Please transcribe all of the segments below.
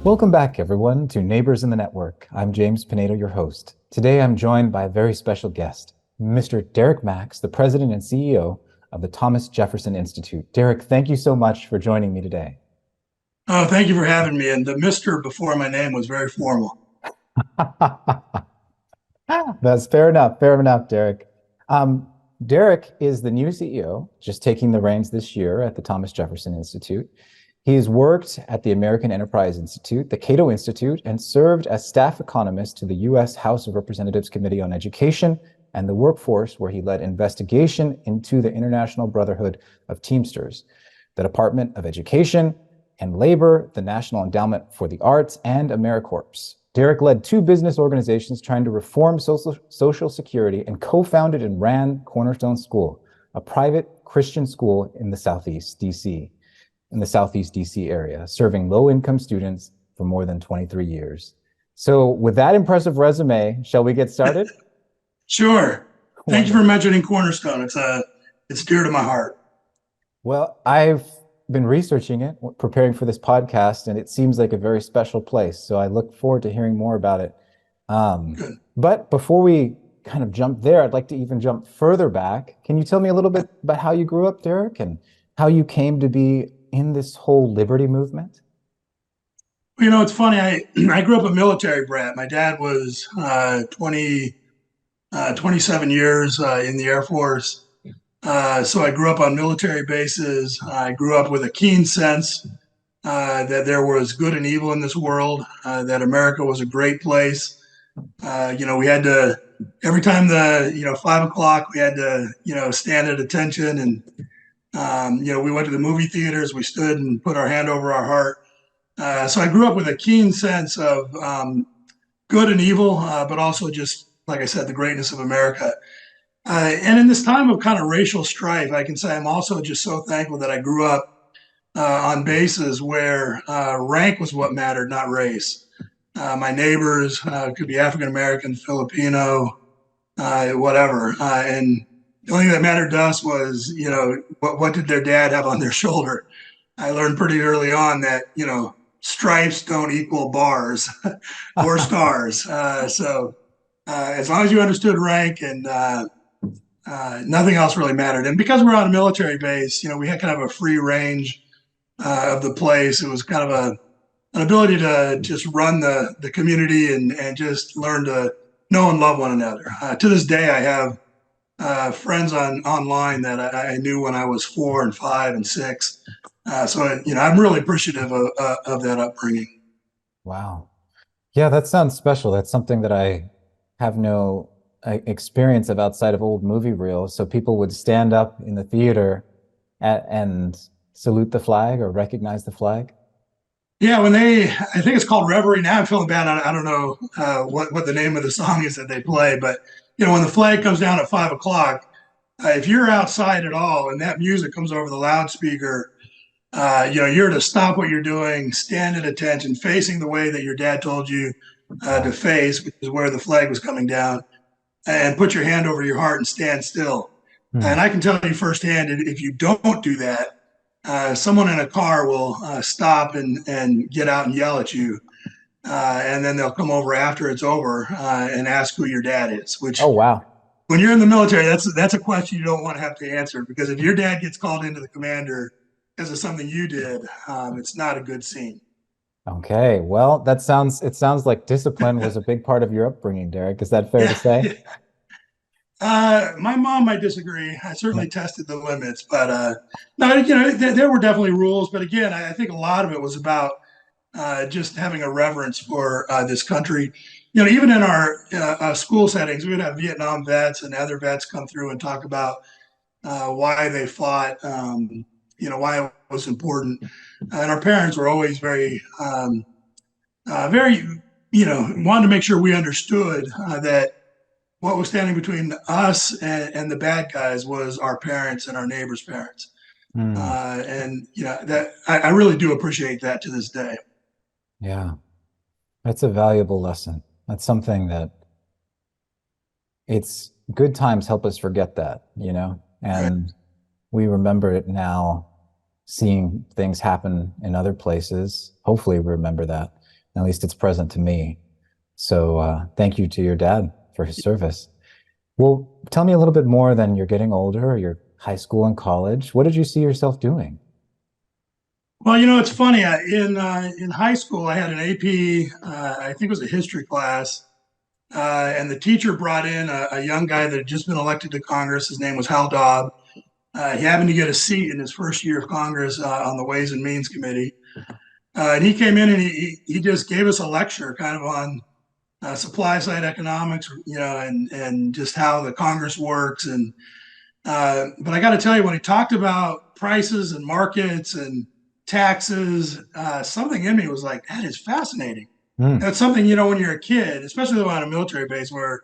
Welcome back, everyone, to Neighbors in the Network. I'm James Pinedo, your host. Today, I'm joined by a very special guest, Mr. Derrick Max, the president and CEO of the Thomas Jefferson Institute. Derrick, thank you so much for joining me today. Oh, thank you for having me. And the Mr. before my name was very formal. That's fair enough. Fair enough, Derrick. Um, Derrick is the new CEO, just taking the reins this year at the Thomas Jefferson Institute. He has worked at the American Enterprise Institute, the Cato Institute, and served as staff economist to the U.S. House of Representatives Committee on Education and the Workforce, where he led investigation into the International Brotherhood of Teamsters, the Department of Education and Labor, the National Endowment for the Arts, and AmeriCorps. Derrick led two business organizations trying to reform social security and co-founded and ran Cornerstone School, a private Christian school in the Southeast D.C. area, serving low-income students for more than 23 years. So with that impressive resume, shall we get started? Sure. Thank you for mentioning Cornerstone. It's dear to my heart. Well, I've been researching it, preparing for this podcast, and it seems like a very special place. So I look forward to hearing more about it. Good. But before we kind of jump there, I'd like to even jump further back. Can you tell me a little bit about how you grew up, Derrick, and how you came to be in this whole liberty movement? You know, it's funny. I grew up a military brat. My dad was 27 years in the Air Force. So I grew up on military bases. I grew up with a keen sense that there was good and evil in this world, that America was a great place. We had to, every time 5 o'clock, we had to, stand at attention. And, we went to the movie theaters, we stood and put our hand over our heart. So I grew up with a keen sense of good and evil, but also just, like I said, the greatness of America. And in this time of kind of racial strife, I can say I'm also just so thankful that I grew up on bases where rank was what mattered, not race. My neighbors could be African American, Filipino, whatever. And the only thing that mattered to us was, what did their dad have on their shoulder? I learned pretty early on that, stripes don't equal bars or stars. So as long as you understood rank and nothing else really mattered. And because we're on a military base, we had kind of a free range of the place. It was kind of an ability to just run the community and just learn to know and love one another. To this day, I have friends online that I knew when I was 4 and 5 and 6. I'm really appreciative of that upbringing. Wow. Yeah, that sounds special. That's something that I have no experience of outside of old movie reels. So people would stand up in the theater and salute the flag or recognize the flag. Yeah, I think it's called Reverie. Now I'm feeling bad. I don't know what the name of the song is that they play, but when the flag comes down at 5 o'clock, if you're outside at all and that music comes over the loudspeaker, you're to stop what you're doing, stand at attention, facing the way that your dad told you to face, which is where the flag was coming down, and put your hand over your heart and stand still. And I can tell you firsthand, if you don't do that, someone in a car will stop and get out and yell at you. And then they'll come over after it's over and ask who your dad is, which Oh, wow. when you're in the military, that's a question you don't want to have to answer, because if your dad gets called into the commander because of something you did, it's not a good scene. Okay. Well, it sounds like discipline was a big part of your upbringing, Derrick. Is that fair to say? Yeah. My mom might disagree. I certainly tested the limits, but no, there were definitely rules. But again, I think a lot of it was about just having a reverence for this country. Even in our school settings, we would have Vietnam vets and other vets come through and talk about why they fought, why it was important. And our parents were always very, wanted to make sure we understood that what was standing between us and the bad guys was our parents and our neighbors' parents. Mm, That I really do appreciate that to this day. yeah, that's a valuable lesson. That's something that it's good times help us forget that. Right. And we remember it now, seeing things happen in other places. Hopefully, we remember that. At least it's present to me. So thank you to your dad for his service. Well, tell me a little bit more than you're getting older, your high school and college. What did you see yourself doing? Well, it's funny. In high school, I had an AP, I think it was a history class, and the teacher brought in a young guy that had just been elected to Congress. His name was Hal Dobb. He happened to get a seat in his first year of Congress on the Ways and Means Committee. And he came in and he just gave us a lecture kind of on supply side economics, and just how the Congress works. And but I got to tell you, when he talked about prices and markets and taxes, something in me was like, that is fascinating. Hmm. That's something, when you're a kid, especially on a military base where,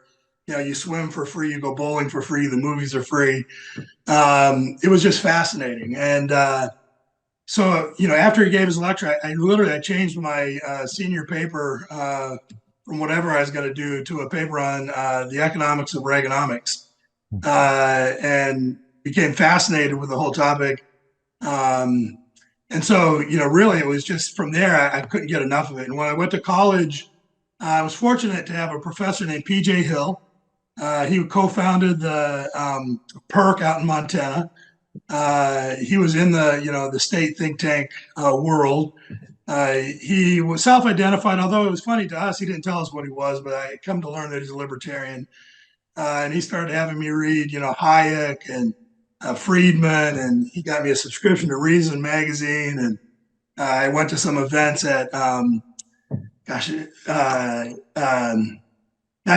you swim for free, you go bowling for free, the movies are free. It was just fascinating. And so, after he gave his lecture, I changed my senior paper from whatever I was going to do to a paper on the economics of Reaganomics, and became fascinated with the whole topic. And so, really, it was just from there, I couldn't get enough of it. And when I went to college, I was fortunate to have a professor named P.J. Hill. He co-founded the PERC out in Montana. He was in the state think tank world. He was self-identified, although it was funny to us. He didn't tell us what he was, but I come to learn that he's a libertarian. And he started having me read, Hayek and Friedman, and he got me a subscription to Reason magazine. And I went to some events at, I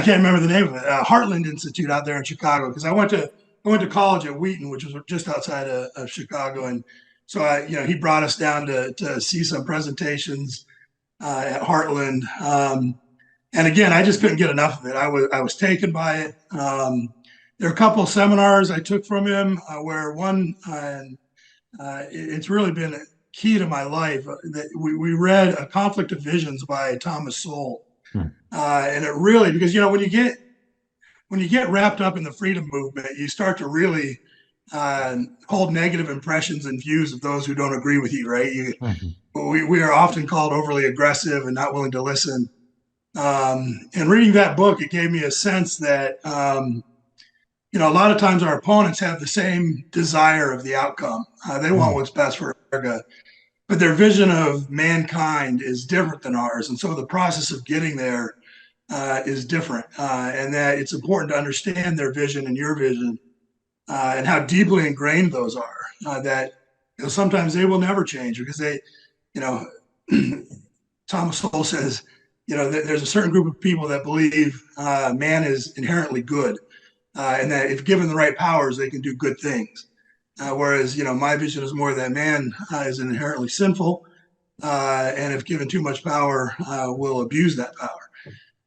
can't remember the name of it, Heartland Institute out there in Chicago, because I went to college at Wheaton, which was just outside of Chicago. And so he brought us down to see some presentations at Heartland. And again, I just couldn't get enough of it. I was taken by it. There are a couple of seminars I took from him, where one, it's really been key to my life, that we read A Conflict of Visions by Thomas Sowell. And it really, because when you get wrapped up in the freedom movement, you start to really hold negative impressions and views of those who don't agree with you, right? We are often called overly aggressive and not willing to listen. And reading that book, it gave me a sense that a lot of times our opponents have the same desire of the outcome. They want what's best for America, but their vision of mankind is different than ours. And so the process of getting there is different, and that it's important to understand their vision and your vision, and how deeply ingrained those are, that sometimes they will never change, because they, Thomas Sowell says, there's a certain group of people that believe man is inherently good, and that if given the right powers, they can do good things. Whereas, my vision is more that man is inherently sinful, and if given too much power, will abuse that power.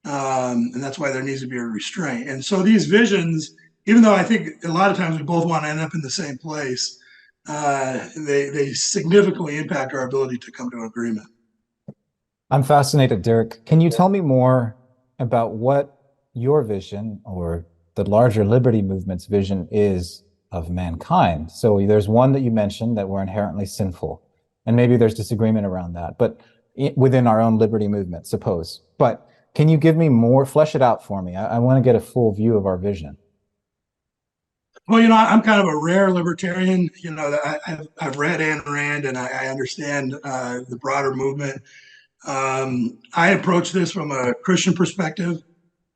And that's why there needs to be a restraint. And so these visions, even though I think a lot of times we both want to end up in the same place, they significantly impact our ability to come to an agreement. I'm fascinated, Derrick. Can you tell me more about what your vision, or the larger liberty movement's vision, is of mankind? So there's one that you mentioned, that we're inherently sinful, and maybe there's disagreement around that, but within our own liberty movement, suppose. But can you give me more, flesh it out for me? I want to get a full view of our vision. Well, I'm kind of a rare libertarian. I've read Ayn Rand, and I understand the broader movement. I approach this from a Christian perspective.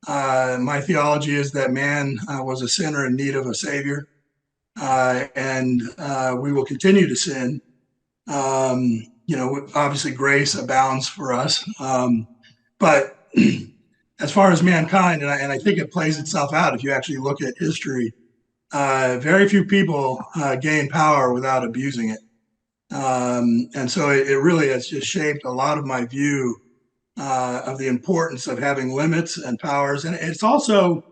My theology is that man was a sinner in need of a savior, and we will continue to sin. Obviously grace abounds for us, but as far as mankind, and I think it plays itself out if you actually look at history, very few people gain power without abusing it. And so it really has just shaped a lot of my view of the importance of having limits and powers. And it's also,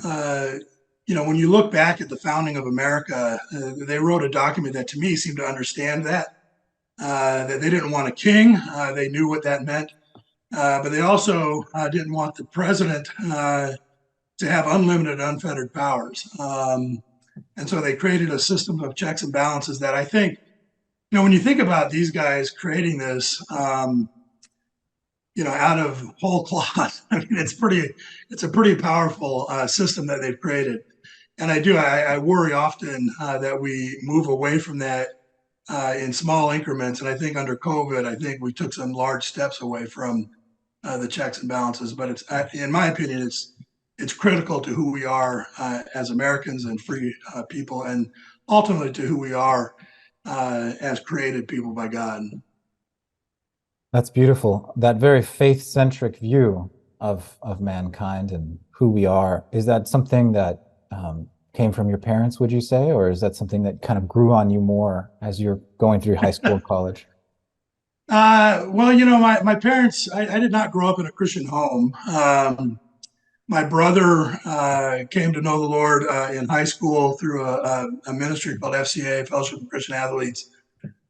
when you look back at the founding of America, they wrote a document that to me seemed to understand that they didn't want a king. They knew what that meant. But they also didn't want the president to have unlimited, unfettered powers. And so they created a system of checks and balances that I think, when you think about these guys creating this, out of whole cloth. I mean, it's a pretty powerful system that they've created. And I worry often that we move away from that in small increments. And I think under COVID, I think we took some large steps away from the checks and balances. But in my opinion, it's critical to who we are as Americans and free people, and ultimately to who we are as created people by God. That's beautiful. That very faith-centric view of mankind and who we are. Is that something that came from your parents, would you say, or is that something that kind of grew on you more as you're going through high school and college? Well, my parents, I did not grow up in a Christian home. My brother came to know the Lord in high school through a ministry called FCA, Fellowship of Christian Athletes.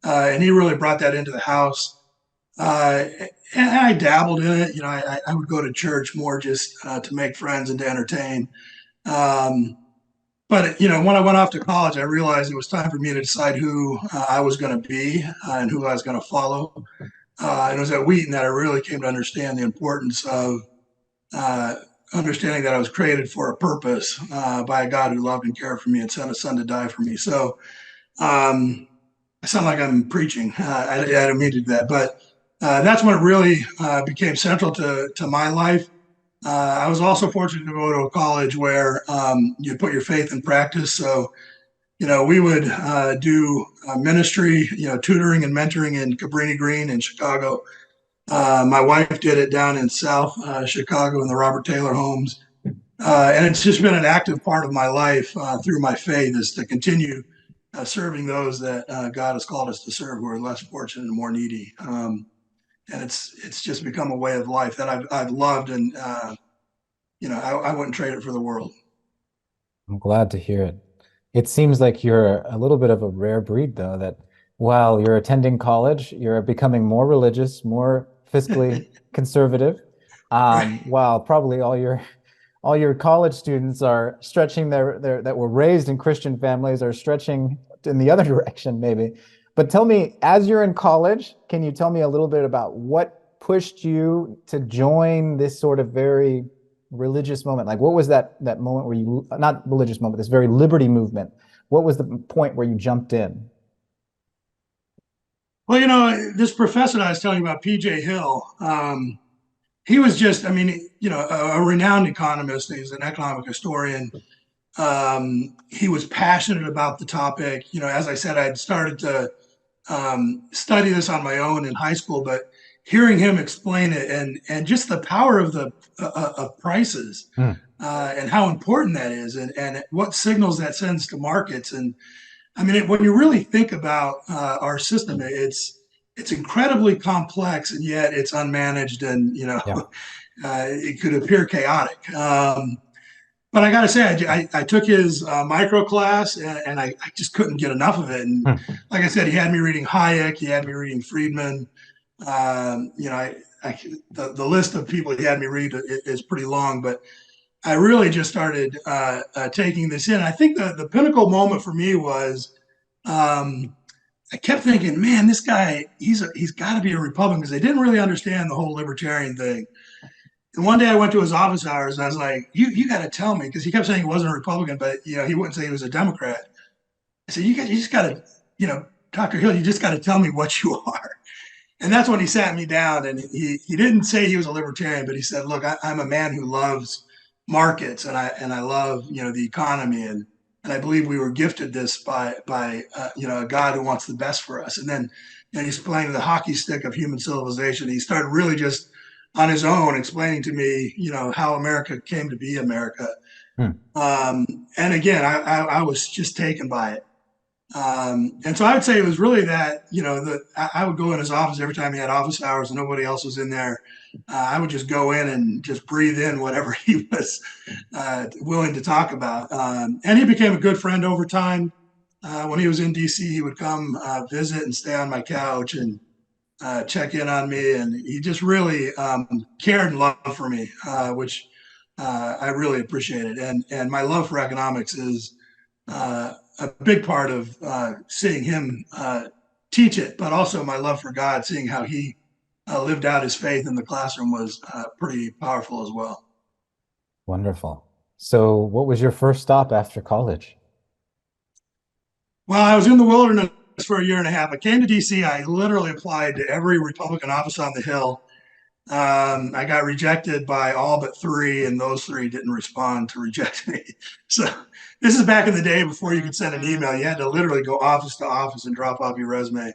And he really brought that into the house. And I dabbled in it. I would go to church more just to make friends and to entertain. Um, but when I went off to college, I realized it was time for me to decide who I was going to be and who I was going to follow. And it was at Wheaton that I really came to understand the importance of uh, understanding that I was created for a purpose by a God who loved and cared for me and sent a son to die for me. So um, I sound like I'm preaching. I didn't mean to do that, but that's when it really became central to my life. I was also fortunate to go to a college where you put your faith in practice. So, we would do ministry, tutoring and mentoring in Cabrini Green in Chicago. My wife did it down in South Chicago in the Robert Taylor homes. And it's just been an active part of my life through my faith is to continue serving those that God has called us to serve who are less fortunate and more needy. And it's just become a way of life that I've loved, and I wouldn't trade it for the world. I'm glad to hear it. It seems like you're a little bit of a rare breed, though, that while you're attending college, you're becoming more religious, more fiscally conservative, Right. while probably all your college students are stretching their that were raised in Christian families are stretching in the other direction, maybe. But tell me, as you're in college, can you tell me a little bit about what pushed you to join this sort of very religious moment? Like, what was that moment where you, not religious moment, this very liberty movement? What was the point where you jumped in? Well, this professor that I was telling you about, PJ Hill, he was just, I mean, a renowned economist. He's an economic historian. He was passionate about the topic. As I said, I'd started to study this on my own in high school, but hearing him explain it and just the power of the of prices Hmm. and how important that is and what signals that sends to markets. And I mean, when you really think about our system, it's incredibly complex, and yet it's unmanaged, and Yeah. it could appear chaotic. But I got to say, I took his micro class, and I just couldn't get enough of it. And Hmm. like I said, he had me reading Hayek, he had me reading Friedman. The list of people he had me read is pretty long, but I really just started taking this in. I think the pinnacle moment for me was um, I kept thinking, man, this guy, he's got to be a Republican, because they didn't really understand the whole libertarian thing. And one day I went to his office hours and I was like, you got to tell me, because he kept saying he wasn't a Republican, but he wouldn't say he was a Democrat. I said, you just got to, Dr. Hill, you just got to tell me what you are. And that's when he sat me down, and he didn't say he was a libertarian, but he said, look, I'm a man who loves markets, and I love, the economy, and I believe we were gifted this by a God who wants the best for us. And then he's playing the hockey stick of human civilization. He started really just on his own explaining to me, how America came to be America. Hmm. And again, I was just taken by it. And so I would say it was really that, I would go in his office every time he had office hours and nobody else was in there. I would just go in and just breathe in whatever he was willing to talk about. And he became a good friend over time. When he was in DC, he would come visit and stay on my couch and check in on me. And he just really cared and loved for me, which I really appreciated. And my love for economics is a big part of seeing him teach it, but also my love for God, seeing how he lived out his faith in the classroom was pretty powerful as well. Wonderful. So what was your first stop after college? Well, I was in the wilderness for a year and a half. I came to DC. I literally applied to every Republican office on the Hill. I got rejected by all but three, and those three didn't respond to reject me. So this is back in the day before you could send an email. You had to literally go office to office and drop off your resume.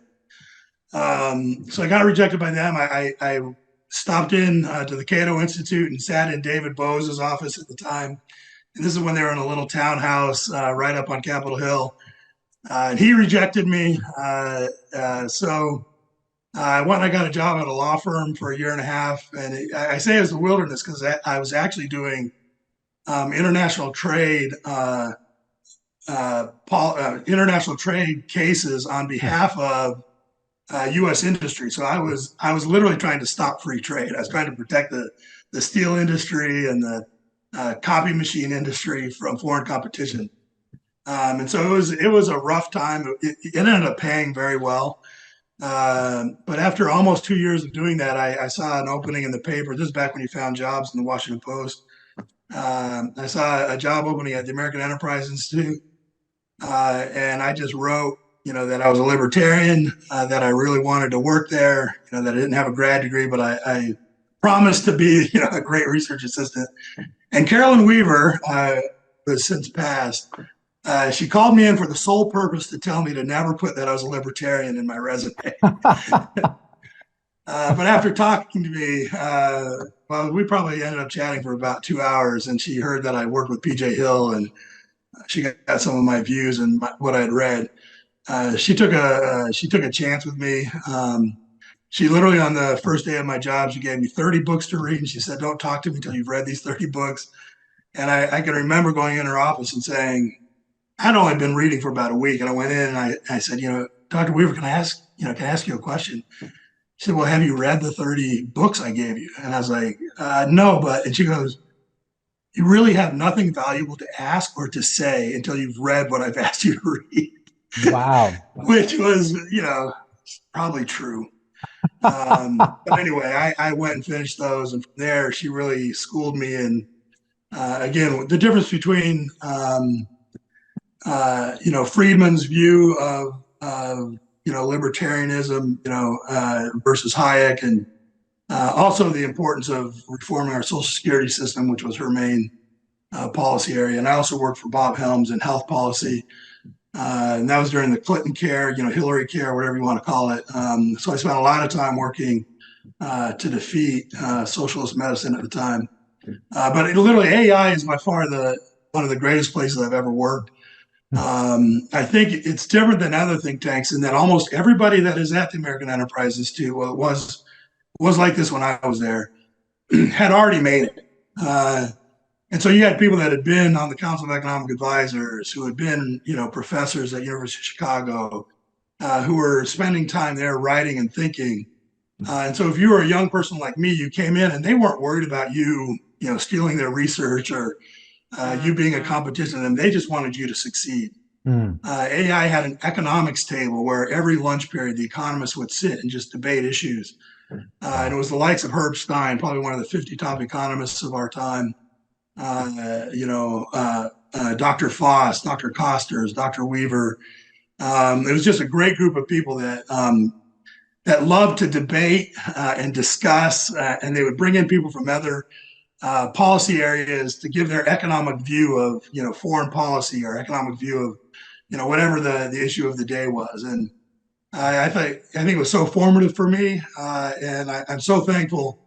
So I got rejected by them. I stopped in to the Cato Institute and sat in David Bose's office at the time. And this is when they were in a little townhouse right up on Capitol Hill. And he rejected me. So I went and I got a job at a law firm for a year and a half. And I say it was the wilderness because I was actually doing international trade international trade cases on behalf of U.S. industry. So I was literally trying to stop free trade. I was trying to protect the steel industry and the copy machine industry from foreign competition. And so it was a rough time. It ended up paying very well. But after almost 2 years of doing that, I saw an opening in the paper. This is back when you found jobs in the Washington Post. I saw a job opening at the American Enterprise Institute. And I just wrote, that I was a libertarian, that I really wanted to work there, that I didn't have a grad degree, but I promised to be, a great research assistant. And Carolyn Weaver, who has since passed, she called me in for the sole purpose to tell me to never put that I was a libertarian in my resume. But after talking to me, well, we probably ended up chatting for about 2 hours, and she heard that I worked with PJ Hill, and she got some of my views and what I had read. She took a chance with me. She literally, on the first day of my job, she gave me 30 books to read, and she said, "Don't talk to me until you've read these 30 books." And I can remember going in her office and saying, I'd only been reading for about a week, and I went in and I said, "Dr. Weaver, can I ask you a question?" She said, "Well, have you read the 30 books I gave you?" And I was like, "No, but," and she goes, "You really have nothing valuable to ask or to say until you've read what I've asked you to read." Wow. Which was, probably true. But anyway, I went and finished those, and from there, she really schooled me in, again, the difference between, Friedman's view of libertarianism, versus Hayek, and also the importance of reforming our Social Security system, which was her main policy area. And I also worked for Bob Helms in health policy. And that was during the Clinton care, Hillary care, whatever you want to call it. So I spent a lot of time working to defeat socialist medicine at the time. But literally, AI is by far one of the greatest places I've ever worked. I think it's different than other think tanks in that almost everybody that is at the American Enterprise Institute, well, it was like this when I was there, had already made it. And so you had people that had been on the Council of Economic Advisors, who had been, professors at University of Chicago, who were spending time there writing and thinking. And so if you were a young person like me, you came in and they weren't worried about you, stealing their research or you being a competition to them. They just wanted you to succeed. AI had an economics table where every lunch period, the economists would sit and just debate issues. And it was the likes of Herb Stein, probably one of the 50 top economists of our time. Dr. Foss, Dr. Costers, Dr. Weaver. It was just a great group of people that loved to debate and discuss, and they would bring in people from other policy areas to give their economic view of foreign policy or economic view of whatever the issue of the day was. And I think it was so formative for me, and I'm so thankful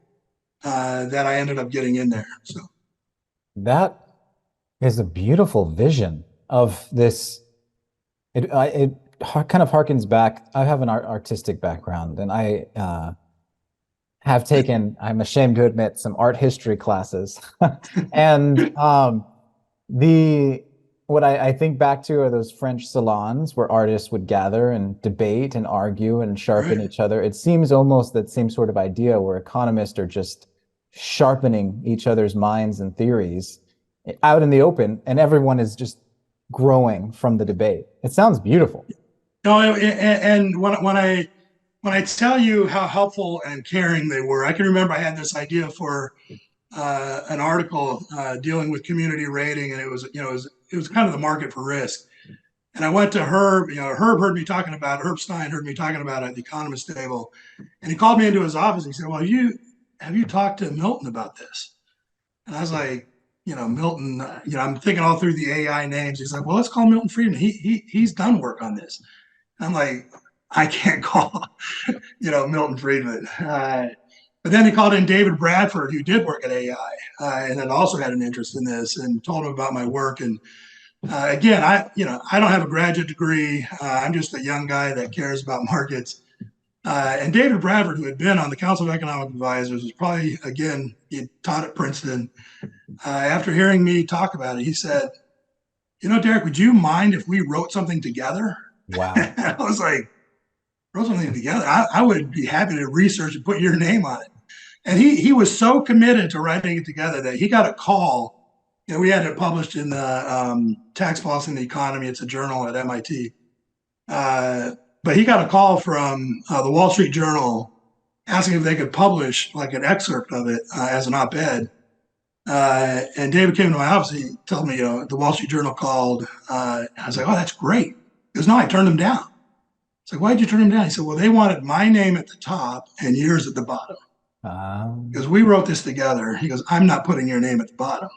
that I ended up getting in there. So. That is a beautiful vision of this. It kind of harkens back. I have an artistic background, and I have taken, I'm ashamed to admit, some art history classes. And what I think back to are those French salons where artists would gather and debate and argue and sharpen each other. It seems almost that same sort of idea where economists are just sharpening each other's minds and theories out in the open, and everyone is just growing from the debate. It sounds beautiful. No, and when I when I tell you how helpful and caring they were, I can remember I had this idea for an article dealing with community rating, and it was kind of the market for risk. And I went to Herb. Herb heard me talking about Herb Stein heard me talking about it at the Economist table, and he called me into his office. And he said, "Well, have you talked to Milton about this?" And I was like, Milton. I'm thinking all through the AI names. He's like, "Well, let's call Milton Friedman. He's done work on this." And I'm like, I can't call, Milton Friedman. But then he called in David Bradford, who did work at AI, and had also had an interest in this, and told him about my work. And again, I don't have a graduate degree. I'm just a young guy that cares about markets. And David Bradford, who had been on the Council of Economic Advisors, was probably, again, he taught at Princeton. After hearing me talk about it, he said, Derrick, would you mind if we wrote something together? Wow. I was like, wrote something together. I would be happy to research and put your name on it. And he was so committed to writing it together that he got a call. We had it published in the Tax Policy and the Economy. It's a journal at MIT. But he got a call from the Wall Street Journal asking if they could publish like an excerpt of it as an op-ed. And David came to my office. He told me, the Wall Street Journal called. I was like, oh, that's great. He goes, no, I turned them down. It's like, why did you turn them down? He said, well, they wanted my name at the top and yours at the bottom. Because we wrote this together. He goes, I'm not putting your name at the bottom.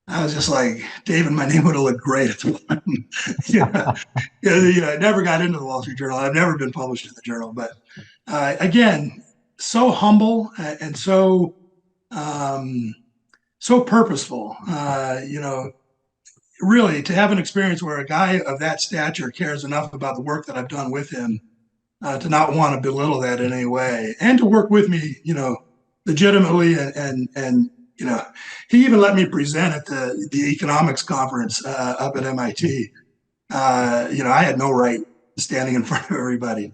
I was just like, David, my name would have looked great at the bottom. I never got into the Wall Street Journal. I've never been published in the journal. But again, so humble and so purposeful. Really, to have an experience where a guy of that stature cares enough about the work that I've done with him to not want to belittle that in any way, and to work with me, legitimately, and he even let me present at the economics conference up at MIT. I had no right standing in front of everybody,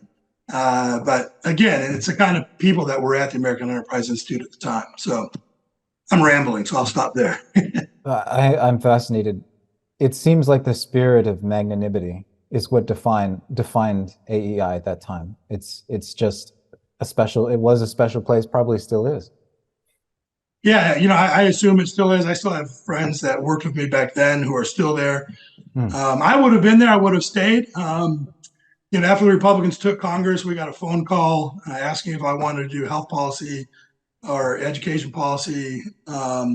but again, it's the kind of people that were at the American Enterprise Institute at the time. So I'm rambling, so I'll stop there. I'm fascinated. It seems like the spirit of magnanimity is what defined AEI at that time. It was a special place, probably still is. Yeah, I assume it still is. I still have friends that worked with me back then who are still there. I would have been there. I would have stayed. After the Republicans took Congress, we got a phone call asking if I wanted to do health policy or education policy up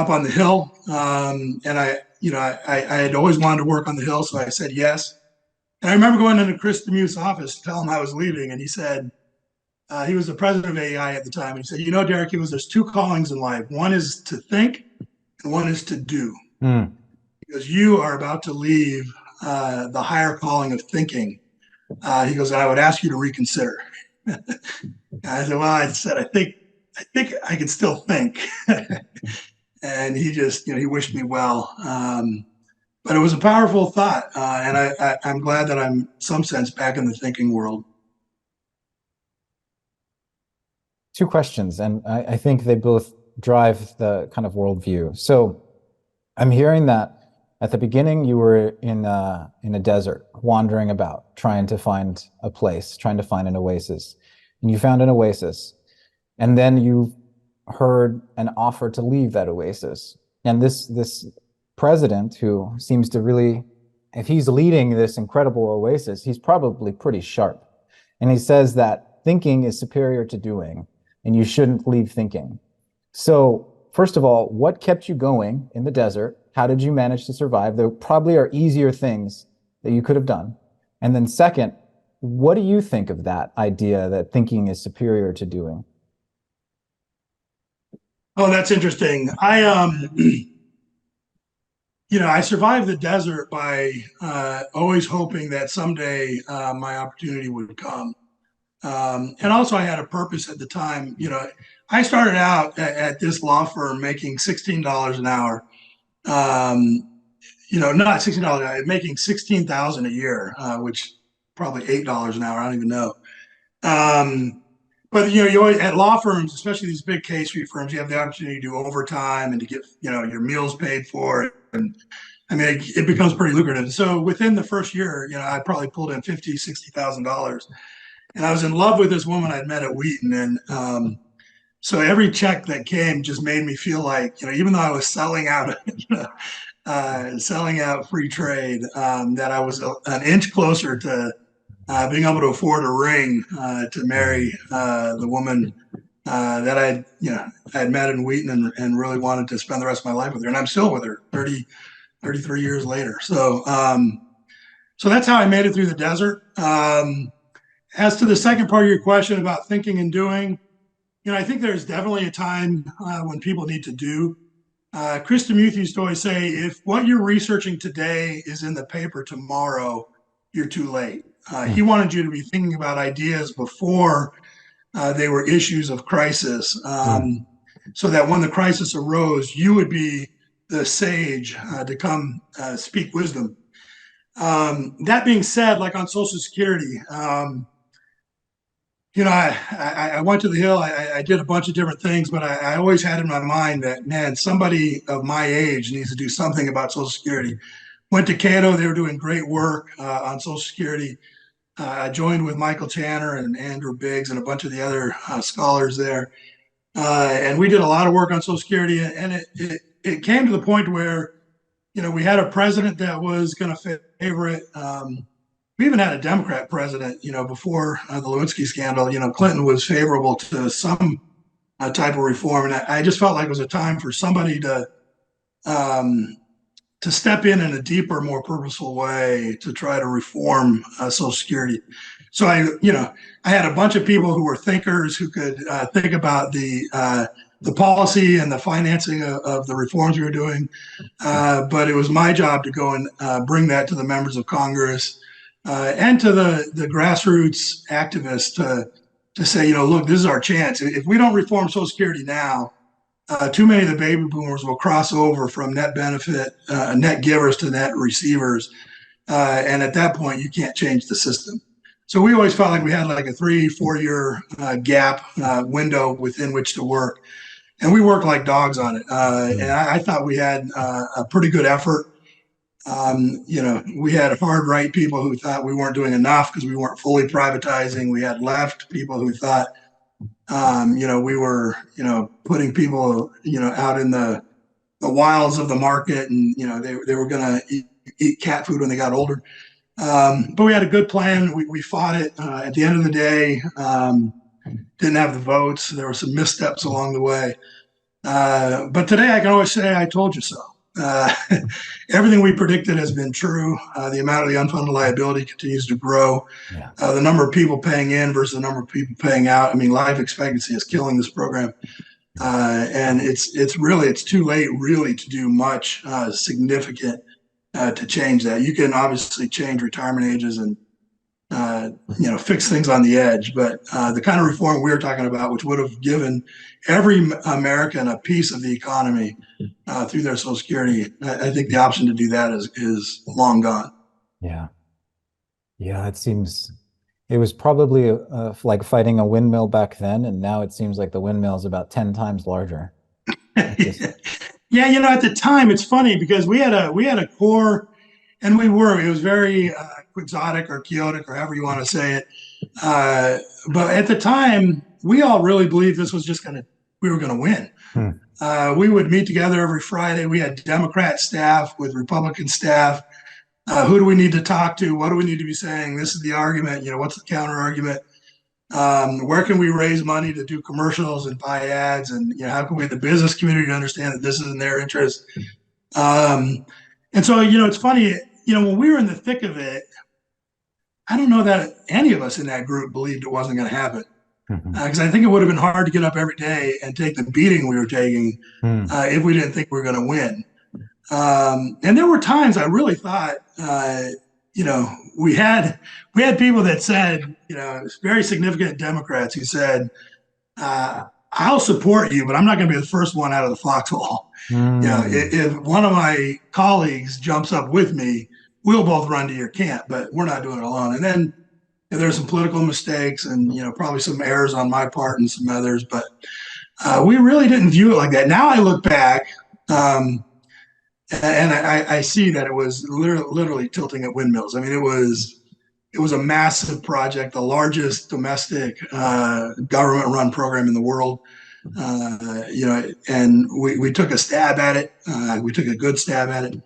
on the Hill. And I had always wanted to work on the Hill, so I said yes. And I remember going into Chris DeMuth's office to tell him I was leaving, and he said, he was the president of AEI at the time. He said, Derrick, there's two callings in life. One is to think and one is to do. Because you are about to leave the higher calling of thinking. He goes, I would ask you to reconsider. I said, I think I can still think. And he just, he wished me well. But it was a powerful thought. And I'm glad that I'm, in some sense, back in the thinking world. Two questions, and I think they both drive the kind of worldview. So I'm hearing that at the beginning you were in a desert, wandering about, trying to find a place, trying to find an oasis. And you found an oasis. And then you heard an offer to leave that oasis. And this president, who seems to really, if he's leading this incredible oasis, he's probably pretty sharp. And he says that thinking is superior to doing, and you shouldn't leave thinking. So first of all, what kept you going in the desert? How did you manage to survive? There probably are easier things that you could have done. And then second, what do you think of that idea that thinking is superior to doing? Oh, that's interesting. I survived the desert by always hoping that someday my opportunity would come. And also I had a purpose at the time. I started out at this law firm making $16 an hour. Not $16, making $16,000 a year, which probably $8 an hour. I don't even know. But you always, at law firms, especially these big K Street firms, you have the opportunity to do overtime and to get your meals paid for. And I mean, it becomes pretty lucrative. So within the first year, I probably pulled in $50,000, $60,000, and I was in love with this woman I'd met at Wheaton. And so every check that came just made me feel like, even though I was selling out, selling out free trade, that I was an inch closer to being able to afford a ring to marry the woman that I'd met in Wheaton and really wanted to spend the rest of my life with her. And I'm still with her 33 years later. So, so that's how I made it through the desert. As to the second part of your question about thinking and doing, I think there's definitely a time when people need to do. Chris DeMuth used to always say, if what you're researching today is in the paper tomorrow, you're too late. He wanted you to be thinking about ideas before they were issues of crisis, so that when the crisis arose, you would be the sage to come speak wisdom. That being said, like on Social Security, I went to the Hill. I did a bunch of different things, but I always had in my mind that, man, somebody of my age needs to do something about Social Security. Went to Cato. They were doing great work on Social Security. I joined with Michael Tanner and Andrew Biggs and a bunch of the other scholars there. And we did a lot of work on Social Security. And it came to the point where, we had a president that was going to favor it. We even had a Democrat president, before the Lewinsky scandal. Clinton was favorable to some type of reform. And I just felt like it was a time for somebody to step in a deeper, more purposeful way to try to reform Social Security. So I had a bunch of people who were thinkers who could think about the policy and the financing of the reforms we were doing. But it was my job to go and bring that to the members of Congress and to the grassroots activists to say, look, this is our chance. If we don't reform Social Security now, too many of the baby boomers will cross over from net givers to net receivers. And at that point, you can't change the system. So we always felt like we had like a 3-4 year gap window within which to work. And we worked like dogs on it. And I thought we had a pretty good effort. We had hard right people who thought we weren't doing enough because we weren't fully privatizing. We had left people who thought, we were, putting people, out in the wilds of the market, and they were going to eat cat food when they got older. But we had a good plan. We fought it. At the end of the day, didn't have the votes. There were some missteps along the way. But today I can always say, I told you so. Everything we predicted has been true. The amount of the unfunded liability continues to grow. Yeah. The number of people paying in versus the number of people paying out. I mean, life expectancy is killing this program. And it's too late really to do much significant to change that. You can obviously change retirement ages and fix things on the edge, but the kind of reform we're talking about, which would have given every American a piece of the economy through their Social Security, I think the option to do that is long gone. Yeah, it was probably like fighting a windmill back then, and now it seems like the windmill is about 10 times larger. Yeah, at the time, it's funny because we had a core, and it was very quixotic or chaotic or however you want to say it. But at the time, we all really believed this was we were going to win. We would meet together every Friday. We had Democrat staff with Republican staff. Who do we need to talk to? What do we need to be saying? This is the argument. What's the counter argument? Where can we raise money to do commercials and buy ads? And how can we get the business community to understand that this is in their interest? And so, it's funny, when we were in the thick of it, I don't know that any of us in that group believed it wasn't going to happen. Because I think it would have been hard to get up every day and take the beating we were taking if we didn't think we were going to win. And there were times I really thought, we had people that said, very significant Democrats who said, I'll support you, but I'm not going to be the first one out of the foxhole. If one of my colleagues jumps up with me, we'll both run to your camp, but we're not doing it alone. And then there's some political mistakes and, probably some errors on my part and some others, but we really didn't view it like that. Now I look back, and And I see that it was literally tilting at windmills. I mean, it was a massive project, the largest domestic government-run program in the world. And we took a stab at it. We took a good stab at it.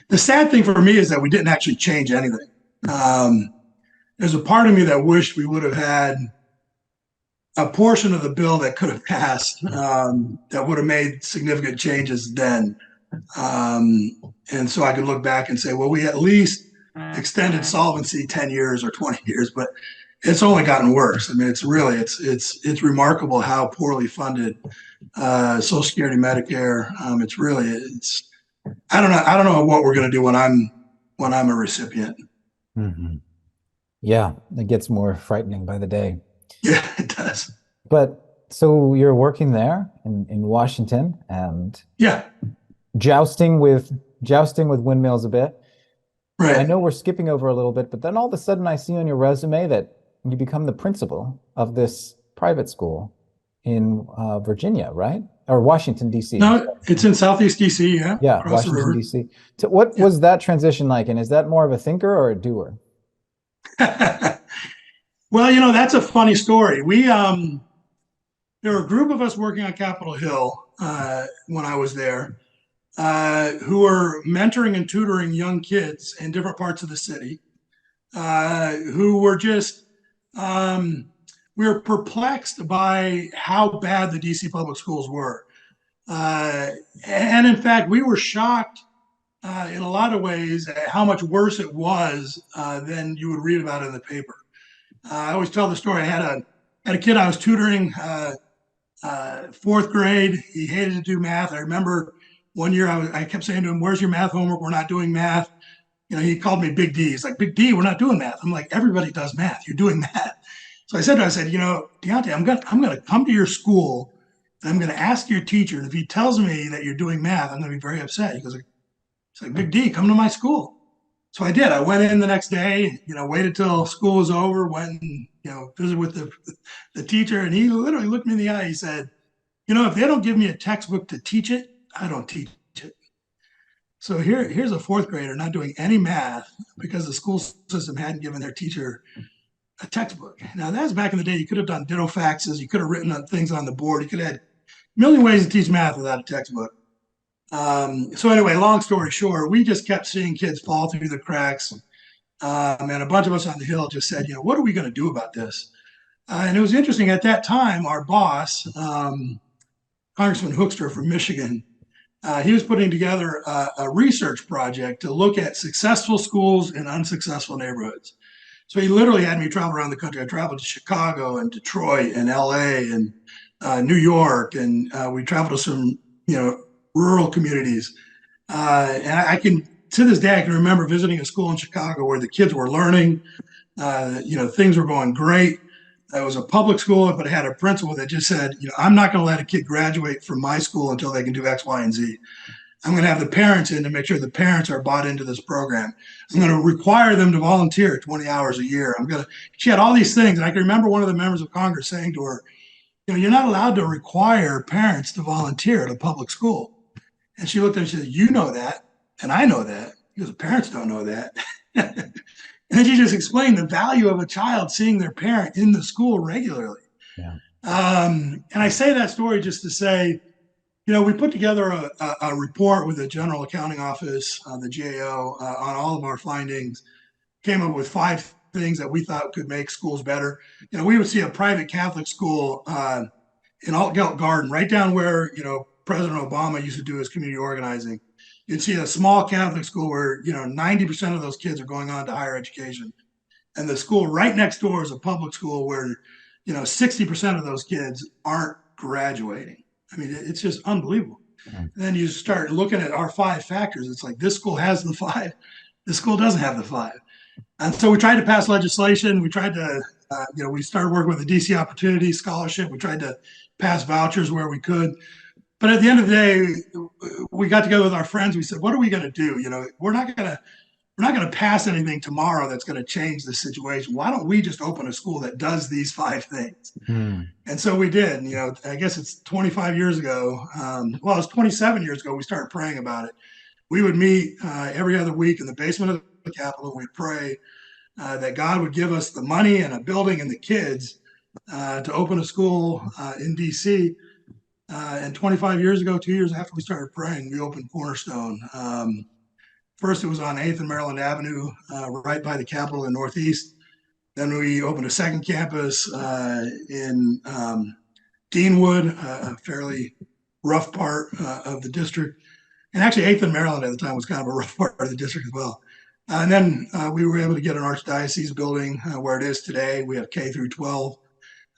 The sad thing for me is that we didn't actually change anything. There's a part of me that wished we would have had a portion of the bill that could have passed that would have made significant changes then. And so I could look back and say, well, we at least extended solvency 10 years or 20 years, but it's only gotten worse. I mean, it's remarkable how poorly funded Social Security, Medicare. I don't know what we're going to do when I'm a recipient. Mm-hmm. Yeah, it gets more frightening by the day. Yeah, it does. But so you're working there in Washington and yeah, jousting with windmills a bit. Right. I know we're skipping over a little bit, but then all of a sudden I see on your resume that you become the principal of this private school in Virginia, right? Or Washington, D.C. No, it's in Southeast D.C. Yeah. Yeah, Washington, D.C. So what was that transition like? And is that more of a thinker or a doer? Well, that's a funny story. There were a group of us working on Capitol Hill when I was there, who were mentoring and tutoring young kids in different parts of the city, who were just we were perplexed by how bad the DC public schools were, and in fact, we were shocked in a lot of ways at how much worse it was than you would read about in the paper. I always tell the story. I had a kid I was tutoring, fourth grade. He hated to do math. I remember one year I kept saying to him, "Where's your math homework? We're not doing math." He called me Big D. He's like, "Big D, we're not doing math." I'm like, "Everybody does math. You're doing math." So I said to him, "Deontay, I'm gonna come to your school and I'm gonna ask your teacher. And if he tells me that you're doing math, I'm gonna be very upset." He goes, "It's like, Big D, come to my school." So I did. I went in the next day, waited till school was over, went and, visited with the teacher. And he literally looked me in the eye. He said, "If they don't give me a textbook to teach it, I don't teach it." So here's a fourth grader not doing any math because the school system hadn't given their teacher a textbook. Now, that was back in the day. You could have done ditto faxes. You could have written things on the board. You could have had a million ways to teach math without a textbook. So anyway, long story short, we just kept seeing kids fall through the cracks. And a bunch of us on the Hill just said, what are we going to do about this? And it was interesting at that time, our boss, Congressman Hoekstra from Michigan, he was putting together a research project to look at successful schools in unsuccessful neighborhoods. So he literally had me travel around the country. I traveled to Chicago and Detroit and LA and New York. And we traveled to some, rural communities. And I can, to this day, I can remember visiting a school in Chicago where the kids were learning, things were going great. It was a public school, but it had a principal that just said, I'm not going to let a kid graduate from my school until they can do X, Y, and Z. I'm going to have the parents in to make sure the parents are bought into this program. I'm going to require them to volunteer 20 hours a year. She had all these things. And I can remember one of the members of Congress saying to her, you're not allowed to require parents to volunteer at a public school. And she looked at me and she said, you know that, and I know that, because parents don't know that. And then she just explained the value of a child seeing their parent in the school regularly. Yeah. And I say that story just to say, we put together a report with the General Accounting Office, the GAO, on all of our findings, came up with 5 things that we thought could make schools better. We would see a private Catholic school in Altgeld Garden, right down where, President Obama used to do his community organizing. You'd see a small Catholic school where, 90% of those kids are going on to higher education. And the school right next door is a public school where, 60% of those kids aren't graduating. I mean, it's just unbelievable. And then you start looking at our 5 factors. It's like, this school has the 5, this school doesn't have the 5. And so we tried to pass legislation. We tried to, we started working with the DC Opportunity Scholarship. We tried to pass vouchers where we could. But at the end of the day, we got together with our friends. We said, what are we going to do? We're not going to we're not going to pass anything tomorrow that's going to change the situation. Why don't we just open a school that does these 5 things? And so we did. And, I guess it's 25 years ago. Well, it's 27 years ago we started praying about it. We would meet every other week in the basement of the Capitol. We'd pray that God would give us the money and a building and the kids to open a school in D.C. And 25 years ago, 2 years after we started praying, we opened Cornerstone. First, it was on 8th and Maryland Avenue, right by the Capitol in Northeast. Then we opened a second campus in Deanwood, a fairly rough part of the district. And actually 8th and Maryland at the time was kind of a rough part of the district as well. And then we were able to get an archdiocese building where it is today. We have K through 12.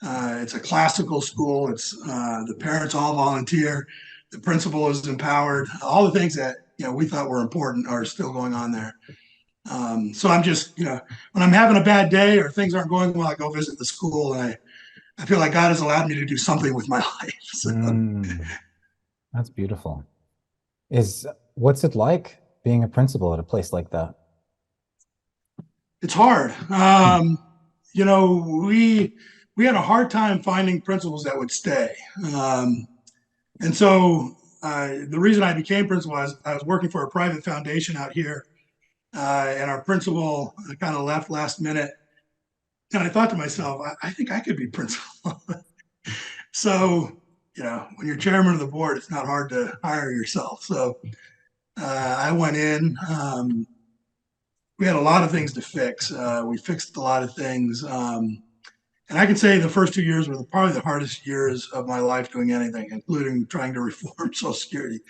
It's a classical school. It's the parents all volunteer. The principal is empowered. All the things that we thought were important are still going on there. So I'm just, when I'm having a bad day or things aren't going well, I go visit the school, and I feel like God has allowed me to do something with my life. So. That's beautiful. What's it like being a principal at a place like that? It's hard. We had a hard time finding principals that would stay. And so the reason I became principal was I was working for a private foundation out here, and our principal kind of left last minute. And I thought to myself, I think I could be principal. So, when you're chairman of the board, it's not hard to hire yourself. So I went in. We had a lot of things to fix. We fixed a lot of things. And I can say the first 2 years were probably the hardest years of my life doing anything, including trying to reform Social Security.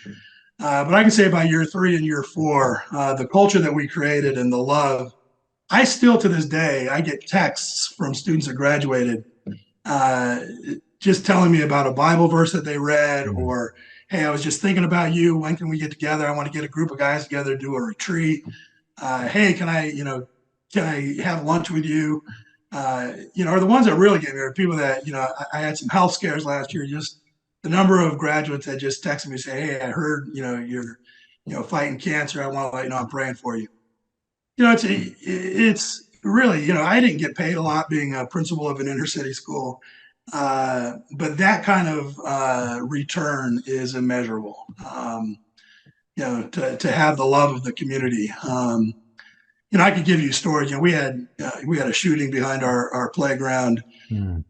But I can say by year 3 and year 4, the culture that we created and the love, I still to this day, I get texts from students that graduated just telling me about a Bible verse that they read, or, hey, I was just thinking about you. When can we get together? I want to get a group of guys together to do a retreat. Hey, can I have lunch with you? Or the ones that really get me are people that, I had some health scares last year. Just the number of graduates that just texted me and say, hey, I heard, you're, fighting cancer. I want to let you know I'm praying for you. It's really, I didn't get paid a lot being a principal of an inner city school. But that kind of return is immeasurable. To have the love of the community. I could give you stories. We had a shooting behind our playground. In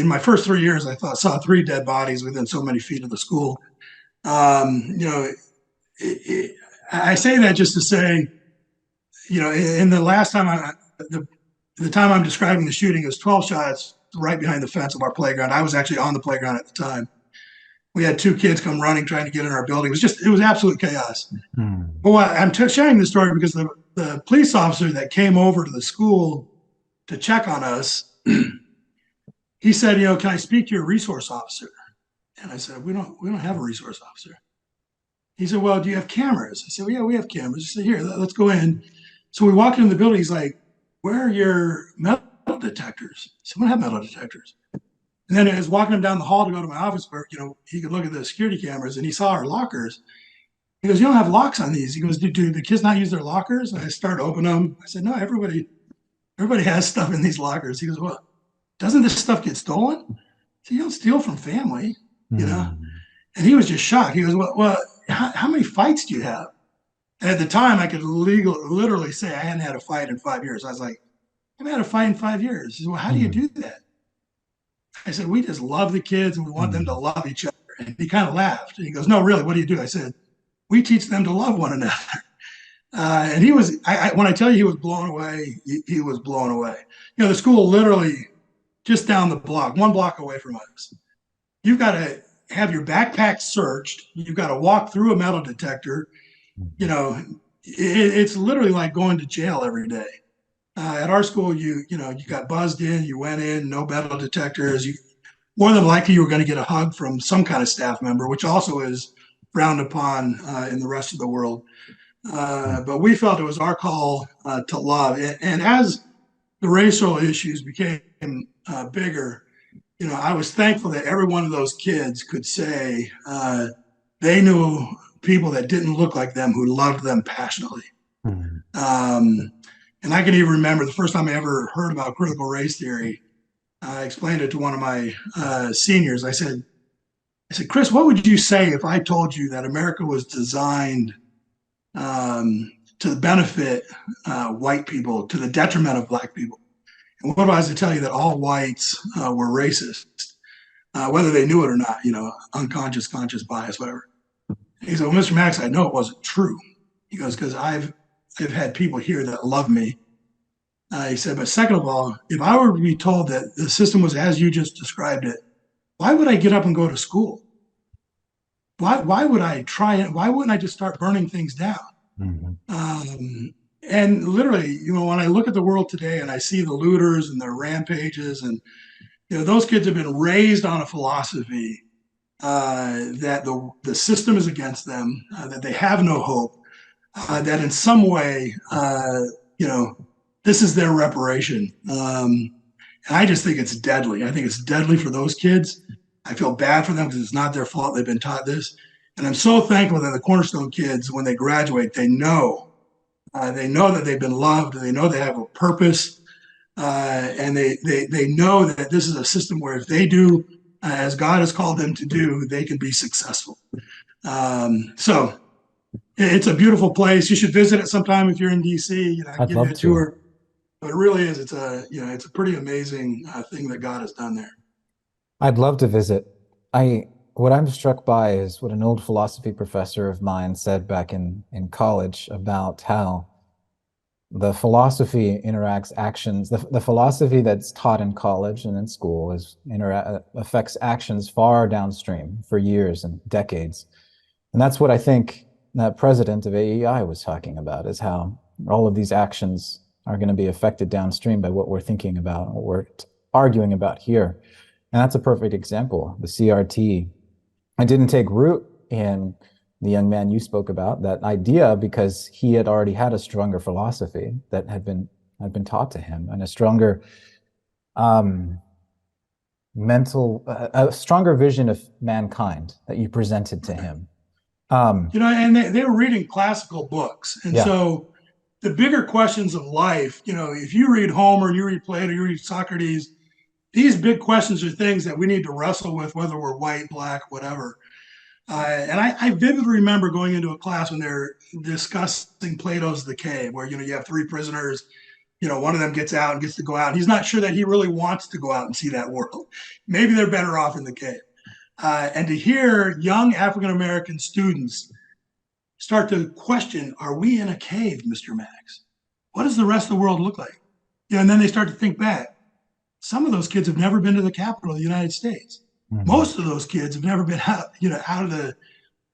my first 3 years, I saw 3 dead bodies within so many feet of the school. I say that just to say, in the last time the time I'm describing the shooting is 12 shots right behind the fence of our playground. I was actually on the playground at the time. We had 2 kids come running, trying to get in our building. It was absolute chaos. But I'm sharing this story because the police officer that came over to the school to check on us, he said, can I speak to your resource officer? And I said, we don't have a resource officer. He said, well, do you have cameras? I said, well, yeah, we have cameras. He said, here, let's go in. So we walked into the building. He's like, where are your metal detectors? I said, we don't have metal detectors. And then I was walking him down the hall to go to my office where, he could look at the security cameras, and he saw our lockers. He goes, you don't have locks on these. He goes, do the kids not use their lockers? And I started opening them. I said, no, everybody has stuff in these lockers. He goes, well, doesn't this stuff get stolen? I said, you don't steal from family, And he was just shocked. He goes, well, how many fights do you have? And at the time, I could literally say I hadn't had a fight in 5 years. I was like, I haven't had a fight in 5 years. He said, well, how do you do that? I said, we just love the kids and we want them to love each other. And he kind of laughed. And he goes, no, really, what do you do? I said, we teach them to love one another. And he was, when I tell you he was blown away, he was blown away. The school literally just down the block, 1 block away from us. You've got to have your backpack searched. You've got to walk through a metal detector. It's literally like going to jail every day. At our school, you got buzzed in, you went in, no metal detectors. More than likely, you were going to get a hug from some kind of staff member, which also is frowned upon in the rest of the world. But we felt it was our call to love. And as the racial issues became bigger, I was thankful that every one of those kids could say they knew people that didn't look like them who loved them passionately. Mhm. And I can even remember the first time I ever heard about critical race theory. I explained it to one of my seniors. I said, Chris, what would you say if I told you that America was designed to benefit white people to the detriment of black people? And what if I was to tell you that all whites were racist, whether they knew it or not, unconscious, conscious bias, whatever. He said, well, Mr. Max, I know it wasn't true. He goes, because I've had people here that love me. He said, but second of all, if I were to be told that the system was as you just described it, why would I get up and go to school? Why would I try it? Why wouldn't I just start burning things down? And literally, when I look at the world today and I see the looters and their rampages, and those kids have been raised on a philosophy that the system is against them, that they have no hope, that in some way, this is their reparation. And I just think it's deadly. I think it's deadly for those kids. I feel bad for them because it's not their fault. They've been taught this. And I'm so thankful that the Cornerstone kids, when they graduate, they know that they've been loved. They know they have a purpose. And they know that this is a system where if they do as God has called them to do, they can be successful. So it's a beautiful place. You should visit it sometime if you're in DC. I'd Give you love a to. tour. But it really is. It's a pretty amazing thing that God has done there. I'd love to visit. What I'm struck by is what an old philosophy professor of mine said back in college about how the philosophy interacts actions. The philosophy that's taught in college and in school affects actions far downstream for years and decades. And that's what I think that president of AEI was talking about, is how all of these actions are going to be affected downstream by what we're thinking about, what we're arguing about here. And that's a perfect example. The CRT, it didn't take root in the young man you spoke about, that idea, because he had already had a stronger philosophy that had been taught to him, and a stronger a stronger vision of mankind that you presented to him. And they were reading classical books. And Yeah. so the bigger questions of life, if you read Homer, you read Plato, you read Socrates, these big questions are things that we need to wrestle with, whether we're white, black, whatever. And I vividly remember going into a class when they're discussing Plato's The Cave, where, you have three prisoners, one of them gets out and gets to go out. He's not sure that he really wants to go out and see that world. Maybe they're better off in the cave. And to hear young African-American students start to question, are we in a cave, Mr. Max? What does the rest of the world look like? And then they start to think back. Some of those kids have never been to the capital of the United States. Mm-hmm. Most of those kids have never been out of the,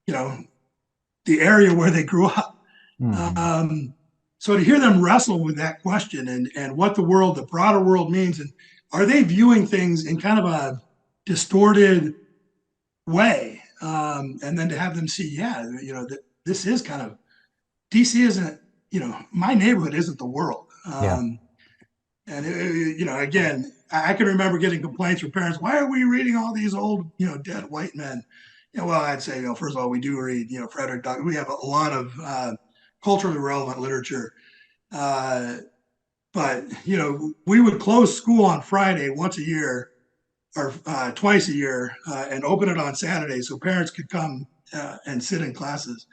the area where they grew up. Mm-hmm. So to hear them wrestle with that question and what the broader world means, and are they viewing things in kind of a distorted way? And then to have them see, this is kind of, DC isn't, my neighborhood isn't the world. And, again, I can remember getting complaints from parents, why are we reading all these old, dead white men? Well, I'd say, first of all, we do read, Frederick Douglass. We have a lot of culturally relevant literature. But, we would close school on Friday once a year or twice a year and open it on Saturday so parents could come and sit in classes.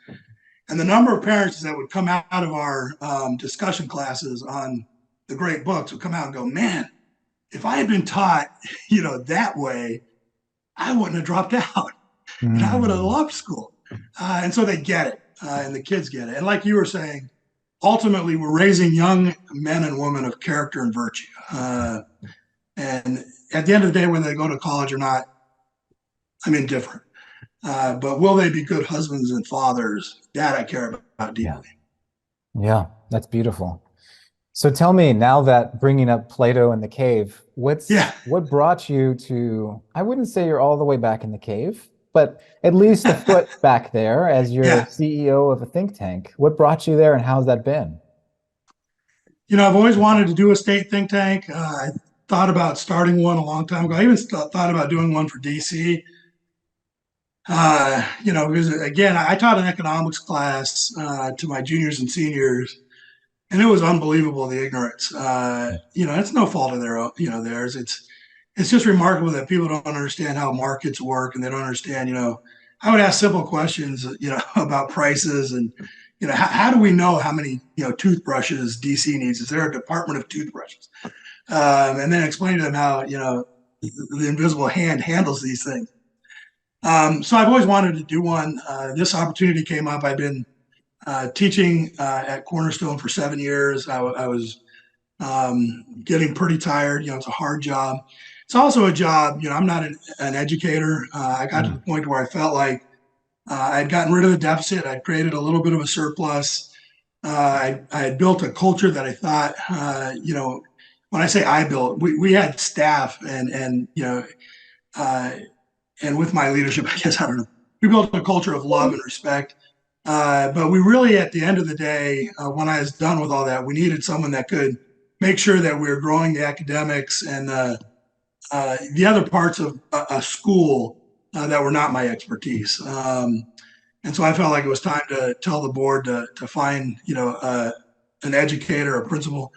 And the number of parents that would come out of our discussion classes on the great books would come out and go, man, if I had been taught, that way, I wouldn't have dropped out. Mm. And I would have loved school. And so they get it, and the kids get it. And like you were saying, ultimately, we're raising young men and women of character and virtue. And at the end of the day, whether they go to college or not, I'm indifferent. But will they be good husbands and fathers? That I care about deeply. Yeah, that's beautiful. So tell me, now that bringing up Plato and the cave, what brought you to, I wouldn't say you're all the way back in the cave, but at least a foot back there as your CEO of a think tank. What brought you there and how's that been? I've always wanted to do a state think tank. I thought about starting one a long time ago. I even thought about doing one for DC. Because again, I taught an economics class to my juniors and seniors, and it was unbelievable the ignorance. It's no fault of their own, theirs. It's just remarkable that people don't understand how markets work, and they don't understand. I would ask simple questions, about prices and how do we know how many toothbrushes DC needs? Is there a department of toothbrushes? And then explain to them how the invisible hand handles these things. So I've always wanted to do one. This opportunity came up. I've been teaching at Cornerstone for 7 years. I was getting pretty tired. It's a hard job. It's also a job. I'm not an educator. I got to the point where I felt like I'd gotten rid of the deficit. I'd created a little bit of a surplus. I had built a culture that I thought, when I say I built, we had staff and with my leadership, I guess, I don't know, we built a culture of love and respect. But we really, at the end of the day, when I was done with all that, we needed someone that could make sure that we were growing the academics and the other parts of a school that were not my expertise. And so I felt like it was time to tell the board to find, an educator, a principal.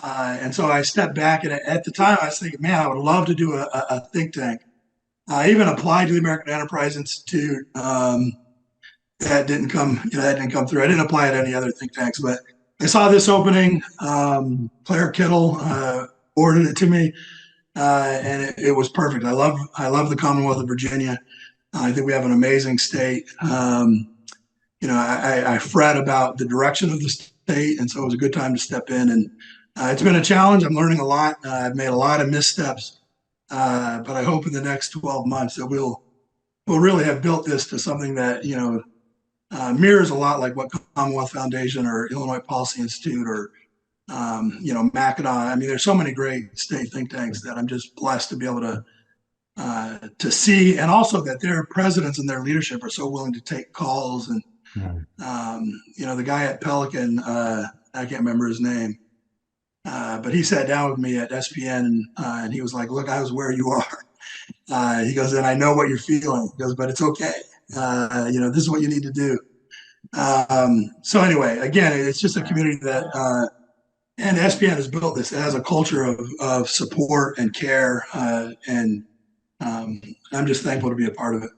And so I stepped back, and at the time I was thinking, man, I would love to do a think tank. I even applied to the American Enterprise Institute. That didn't come, that didn't come through. I didn't apply at any other think tanks, but I saw this opening. Claire Kittle ordered it to me, and it was perfect. I love the Commonwealth of Virginia. I think we have an amazing state. I fret about the direction of the state, and so it was a good time to step in. And it's been a challenge. I'm learning a lot. I've made a lot of missteps, but I hope in the next 12 months that we'll really have built this to something that mirrors a lot like what Commonwealth Foundation or Illinois Policy Institute or Mackinac. I mean, there's so many great state think tanks that I'm just blessed to be able to see, and also that their presidents and their leadership are so willing to take calls. And the guy at Pelican, I can't remember his name, but he sat down with me at SPN, and he was like, "Look, I was where you are." He goes, "And I know what you're feeling." He goes, "But it's okay. This is what you need to do." So anyway, again, it's just a community that, and SPN has built this as a culture of support and care, and I'm just thankful to be a part of it.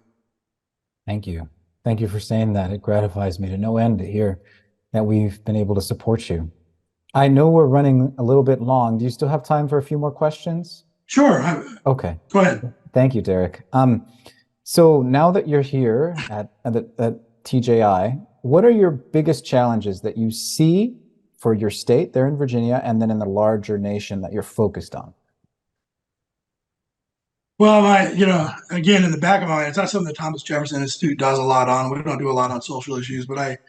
Thank you. Thank you for saying that. It gratifies me to no end to hear that we've been able to support you. I know we're running a little bit long. Do you still have time for a few more questions? Sure. Okay. Go ahead. Thank you, Derrick. So now that you're here at TJI, what are your biggest challenges that you see for your state there in Virginia and then in the larger nation that you're focused on? Well, again, in the back of my mind, it's not something the Thomas Jefferson Institute does a lot on. We don't do a lot on social issues, but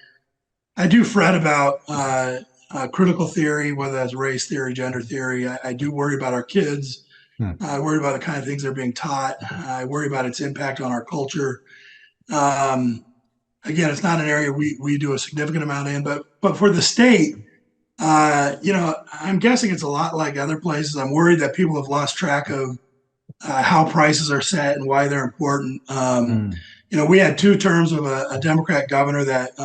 I do fret about critical theory, whether that's race theory, gender theory. I do worry about our kids. I worry about the kind of things they're being taught. I worry about its impact on our culture. Again, it's not an area we do a significant amount in, but for the state, I'm guessing it's a lot like other places. I'm worried that people have lost track of how prices are set and why they're important. We had 2 terms of a Democrat governor that,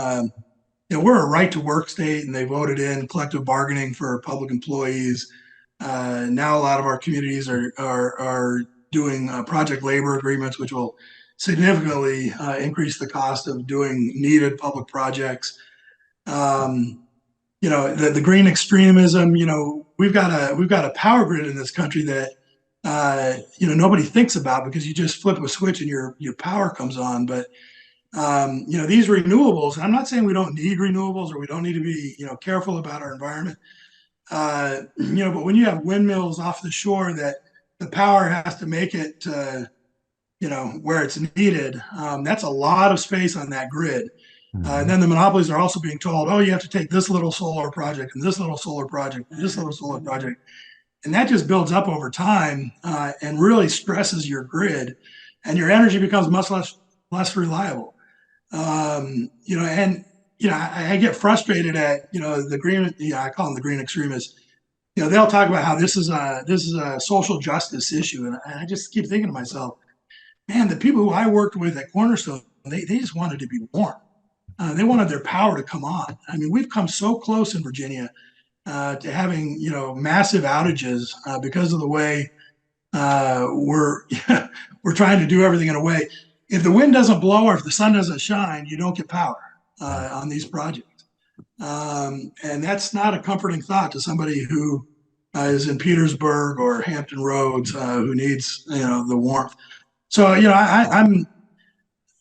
we're a right to work state, and they voted in collective bargaining for public employees. Now a lot of our communities are doing project labor agreements, which will significantly increase the cost of doing needed public projects. The green extremism. We've got a power grid in this country that nobody thinks about, because you just flip a switch and your power comes on. But these renewables, and I'm not saying we don't need renewables or we don't need to be careful about our environment. But when you have windmills off the shore that the power has to make it to, where it's needed, that's a lot of space on that grid. And then the monopolies are also being told, oh, you have to take this little solar project and this little solar project and this little solar project. And that just builds up over time and really stresses your grid, and your energy becomes much less reliable. I get frustrated at the green. I call them the green extremists. They'll talk about how this is a social justice issue, and I just keep thinking to myself, man, the people who I worked with at Cornerstone, they just wanted to be warm. They wanted their power to come on. I mean, we've come so close in Virginia to having, massive outages because of the way we're we're trying to do everything in a way. If the wind doesn't blow or if the sun doesn't shine, you don't get power on these projects, and that's not a comforting thought to somebody who is in Petersburg or Hampton Roads who needs the warmth. So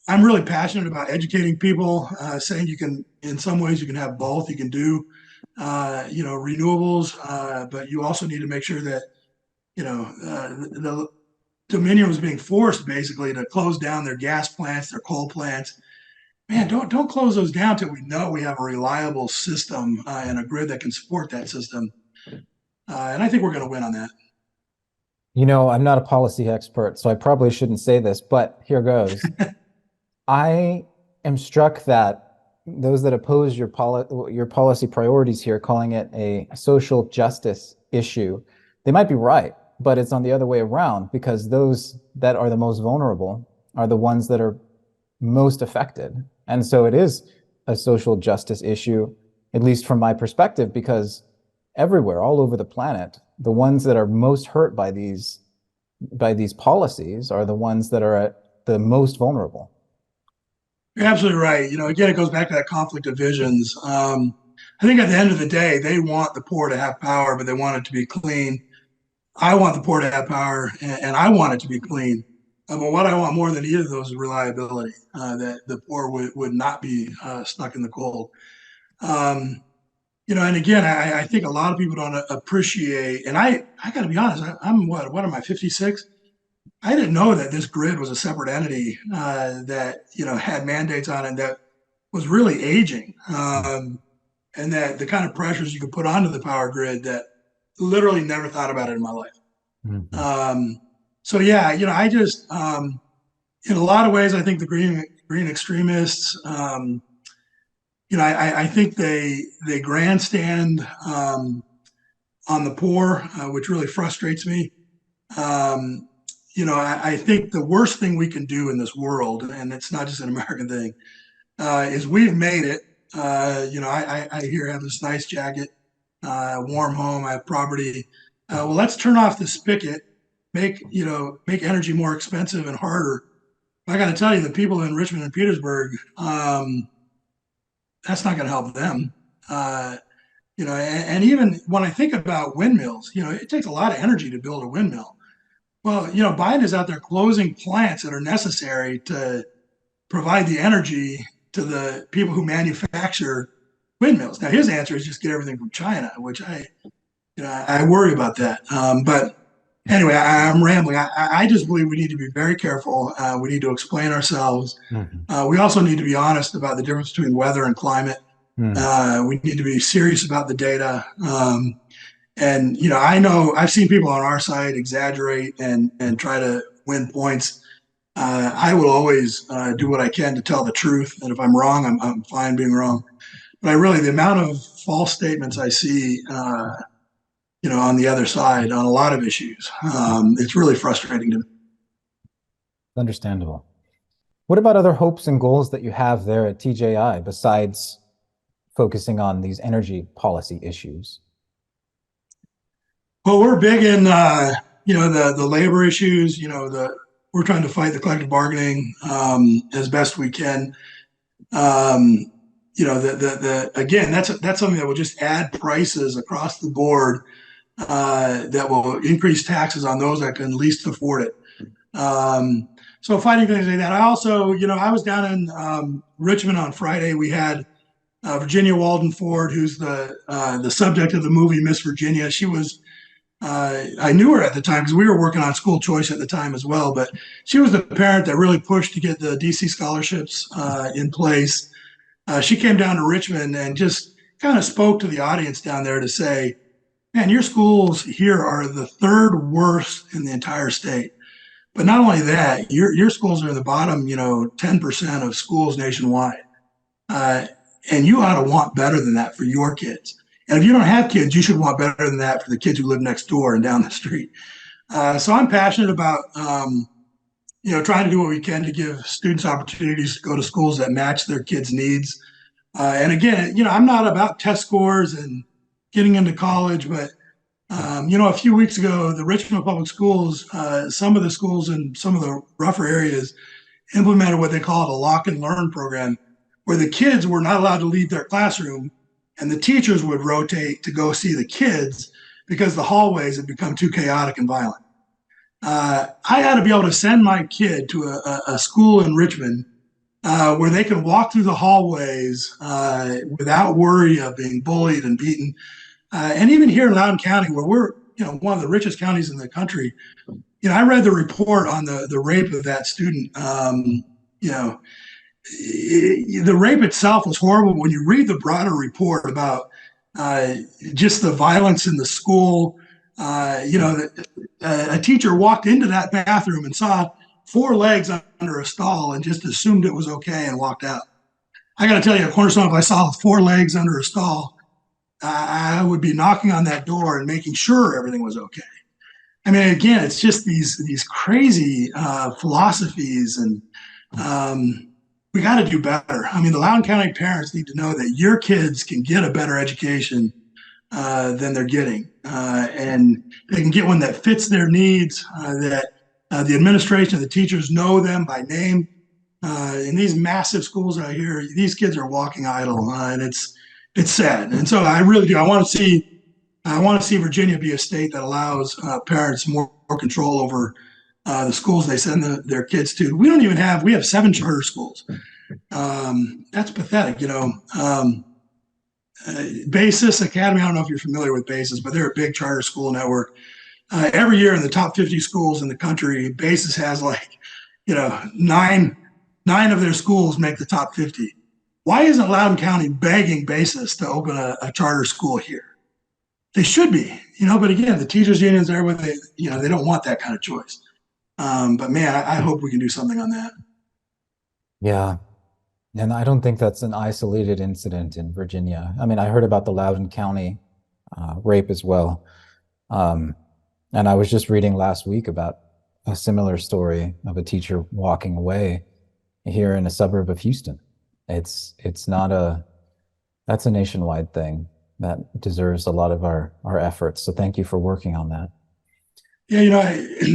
I'm really passionate about educating people, saying you can, in some ways, you can have both. You can do renewables, but you also need to make sure that the Dominion was being forced basically to close down their gas plants, their coal plants. Man, don't close those down till we know we have a reliable system and a grid that can support that system. And I think we're going to win on that. I'm not a policy expert, so I probably shouldn't say this, but here goes. I am struck that those that oppose your policy priorities here, calling it a social justice issue, they might be right, but it's on the other way around, because those that are the most vulnerable are the ones that are most affected. And so it is a social justice issue, at least from my perspective, because everywhere, all over the planet, the ones that are most hurt by these policies are the ones that are at the most vulnerable. You're absolutely right. Again, it goes back to that conflict of visions. I think at the end of the day, they want the poor to have power, but they want it to be clean. I want the poor to have power, and I want it to be clean. But what I want more than either of those is reliability, that the poor would not be stuck in the cold. And again, I think a lot of people don't appreciate, and I got to be honest, I'm what am I, 56? I didn't know that this grid was a separate entity that had mandates on it that was really aging, and that the kind of pressures you could put onto the power grid that literally never thought about it in my life. Mm-hmm. So yeah, I just in a lot of ways I think the green extremists, I think they grandstand on the poor, which really frustrates me. I think the worst thing we can do in this world, and it's not just an American thing, is we've made it. I here have this nice jacket, warm home, I have property. Well, let's turn off the spigot, make energy more expensive and harder. I got to tell you, the people in Richmond and Petersburg, that's not going to help them. And even when I think about windmills, it takes a lot of energy to build a windmill. Well, Biden is out there closing plants that are necessary to provide the energy to the people who manufacture windmills. Now, his answer is just get everything from China, which I worry about that. But anyway, I'm rambling. I just believe we need to be very careful. We need to explain ourselves. Mm-hmm. We also need to be honest about the difference between weather and climate. Mm-hmm. We need to be serious about the data. And I know I've seen people on our side exaggerate and try to win points. I will always do what I can to tell the truth, and if I'm wrong, I'm fine being wrong. But the amount of false statements I see, on the other side on a lot of issues, it's really frustrating to me. Understandable. What about other hopes and goals that you have there at TJI besides focusing on these energy policy issues? Well, we're big in, the labor issues, we're trying to fight the collective bargaining as best we can. Again, that's something that will just add prices across the board that will increase taxes on those that can least afford it. So fighting things like that. I also, I was down in Richmond on Friday. We had Virginia Walden Ford, who's the subject of the movie Miss Virginia. She was, I knew her at the time because we were working on school choice at the time as well, but she was the parent that really pushed to get the DC scholarships in place. She came down to Richmond and just kind of spoke to the audience down there to say, man, your schools here are the third worst in the entire state. But not only that, your schools are in the bottom, 10% of schools nationwide. And you ought to want better than that for your kids. And if you don't have kids, you should want better than that for the kids who live next door and down the street. So I'm passionate about, trying to do what we can to give students opportunities to go to schools that match their kids' needs. And again, I'm not about test scores and getting into college, but a few weeks ago, the Richmond Public Schools, some of the schools in some of the rougher areas implemented what they call a lock and learn program, where the kids were not allowed to leave their classroom and the teachers would rotate to go see the kids because the hallways had become too chaotic and violent. I had to be able to send my kid to a school in Richmond where they can walk through the hallways without worry of being bullied and beaten. And even here in Loudoun County, where we're one of the richest counties in the country, I read the report on the rape of that student. The rape itself was horrible. When you read the broader report about just the violence in the school, a teacher walked into that bathroom and saw 4 legs under a stall and just assumed it was okay and walked out. I got to tell you, at Cornerstone, if I saw 4 legs under a stall, I would be knocking on that door and making sure everything was okay. I mean, again, it's just these crazy philosophies, and we got to do better. I mean, the Loudoun County parents need to know that your kids can get a better education than they're getting, and they can get one that fits their needs, that the administration, the teachers know them by name. In these massive schools out here, these kids are walking idle, and it's sad. And so I really do. I want to see Virginia be a state that allows parents more control over the schools they send their kids to. We have 7 charter schools. That's pathetic, Basis Academy, I don't know if you're familiar with Basis, but they're a big charter school network. Every year in the top 50 schools in the country, Basis has 9 of their schools make the top 50. Why isn't Loudoun County begging Basis to open a charter school here? They should be, but again, the teachers unions are where they don't want that kind of choice. But man, I hope we can do something on that. Yeah. And I don't think that's an isolated incident in Virginia. I mean, I heard about the Loudoun County rape as well. And I was just reading last week about a similar story of a teacher walking away here in a suburb of Houston. That's a nationwide thing that deserves a lot of our efforts. So thank you for working on that. Yeah,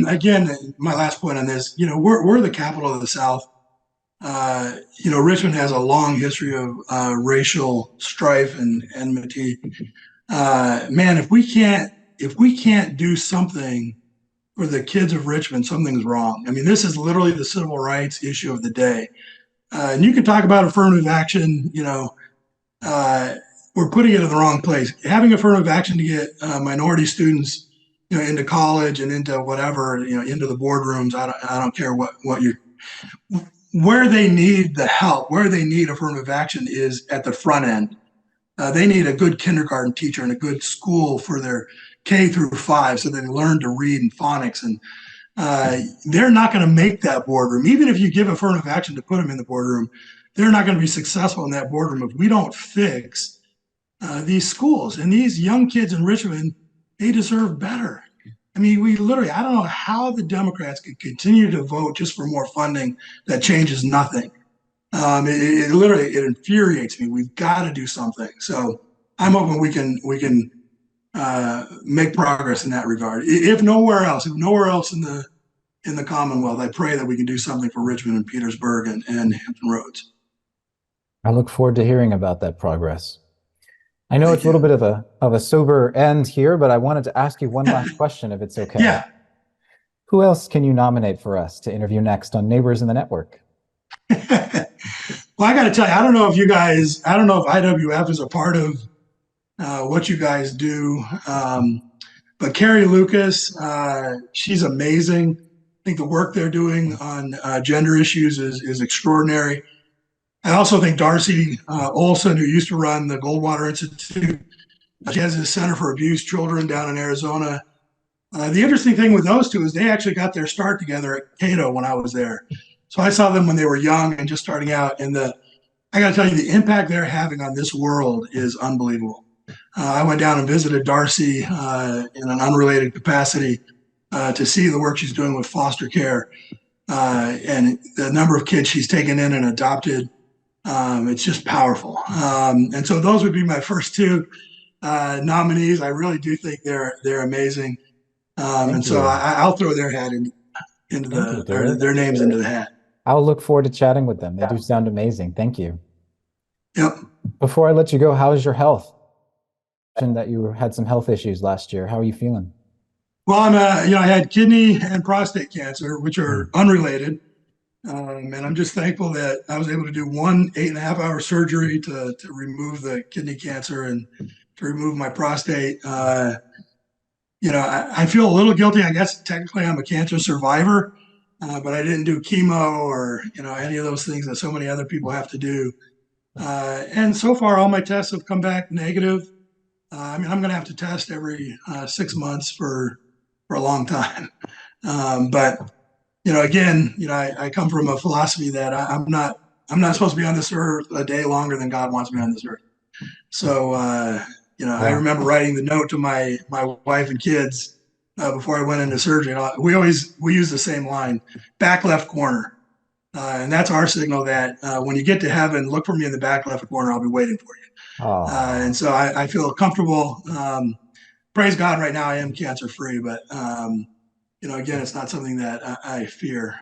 again, my last point on this, we're the capital of the South. Richmond has a long history of racial strife and enmity. Man, if we can't do something for the kids of Richmond, something's wrong. I mean, this is literally the civil rights issue of the day. And you can talk about affirmative action, we're putting it in the wrong place. Having affirmative action to get minority students, into college and into whatever, into the boardrooms. I don't care where they need the help, where they need affirmative action is at the front end. They need a good kindergarten teacher and a good school for their K through 5 so they learn to read and phonics. And they're not going to make that boardroom. Even if you give affirmative action to put them in the boardroom, they're not going to be successful in that boardroom if we don't fix these schools. And these young kids in Richmond, they deserve better. I mean, I don't know how the Democrats could continue to vote just for more funding that changes nothing. It infuriates me. We've got to do something. So I'm hoping we can make progress in that regard. If nowhere else in the Commonwealth, I pray that we can do something for Richmond and Petersburg and Hampton Roads. I look forward to hearing about that progress. I know it's a little bit of a sober end here, but I wanted to ask you one last question, if it's okay. Yeah. Who else can you nominate for us to interview next on Neighbors in the Network? Well, I got to tell you, I don't know if IWF is a part of what you guys do, but Carrie Lucas, she's amazing. I think the work they're doing on gender issues is extraordinary. I also think Darcy Olson, who used to run the Goldwater Institute, she has a Center for Abused Children down in Arizona. The interesting thing with those two is they actually got their start together at Cato when I was there. So I saw them when they were young and just starting out. And I got to tell you, the impact they're having on this world is unbelievable. I went down and visited Darcy in an unrelated capacity to see the work she's doing with foster care. and the number of kids she's taken in and adopted, it's just powerful. And so those would be my first two nominees. I really do think they're amazing. Thank And so you. I'll throw their hat Thank you, Derek. their names into the hat. I'll look forward to chatting with them. They do sound amazing. Thank you. Yep. Before I let you go, how is your health? You mentioned that you had some health issues last year. How are you feeling? Well, I had kidney and prostate cancer, which are unrelated. And I'm just thankful that I was able to do one 8.5-hour surgery to remove the kidney cancer and to remove my prostate. I feel a little guilty. I guess technically I'm a cancer survivor, but I didn't do chemo or, any of those things that so many other people have to do. And so far, all my tests have come back negative. I'm going to have to test every 6 months for a long time. But again, I come from a philosophy that I'm not supposed to be on this earth a day longer than God wants me on this earth. So, I remember writing the note to my wife and kids before I went into surgery. We use the same line, back left corner. And that's our signal that when you get to heaven, look for me in the back left corner. I'll be waiting for you. And so I feel comfortable. Praise God, right now I am cancer free, but again, it's not something that I fear.